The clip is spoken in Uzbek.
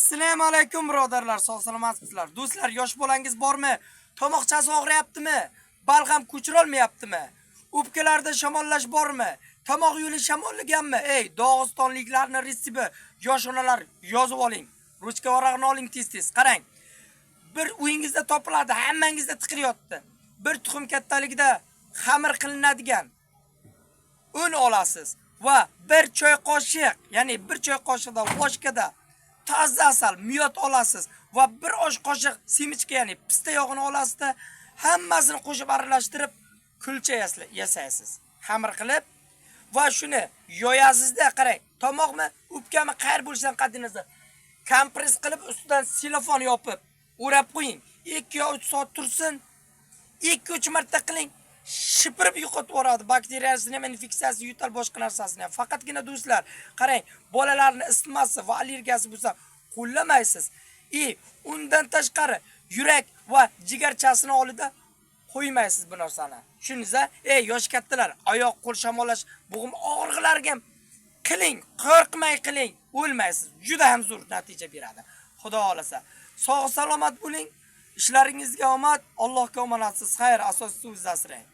Assalomu alaykum birodarlar, sog' salomatsizlar. Do'stlar, yosh bolangiz bormi? Tomoqchasi og'riyaptimi? Balg'am ko'chira olmayaptimi? O'pkalarda shamollash bormi? Tomoq yo'li shamollaganmi? Ey, Dog'istonliklarning retsepti, yosh onalar yozib oling. Ruchka varaqni oling tez-tez. Qarang. Bir uyingizda topiladi, hammangizda tiqilyapti. Bir tuxum kattaligida xamir qilinadigan un olasiz va bir choy qoshiq, ya'ni bir choy qoshiqda voshkada toza asal, miyot olasiz va bir osh qoshiq semichka, ya'ni pista yog'ini olasizda, hammasini qo'shib aralashtirib kulcha yasaysiz. Xamir qilib va shuni yoyasizda, qarang, tomoqmi, o'pkami qayr bo'lishidan qat'iy nazar kompress qilib ustidan selofon yopib o'rab qo'ying. 2 yo 3 soat tursin. 2-3 marta qiling. Shipirib yo'qotib yuboradi. Bakteriyasini ham, infeksiyasi, yutal boshqa narsasini ham. Faqatgina do'stlar, qarang, bolalarning isitmasi va allergiyasi bo'lsa, qo'llamaysiz. Undan tashqari yurak va jigarchasini oldida qo'ymaysiz bu narsani. Tushundingiz-a? Yosh kattalar, oyoq qo'l shamollash, bo'g'im og'riqlarga ham qiling, qo'rqmay qiling, o'lmaysiz. Juda ham zo'r natija beradi. Xudo xolasa. Sog' salomat bo'ling. Ishlaringizga omad, Allohga omonatsiz. Xayr, asosiysi o'zingiz asrang.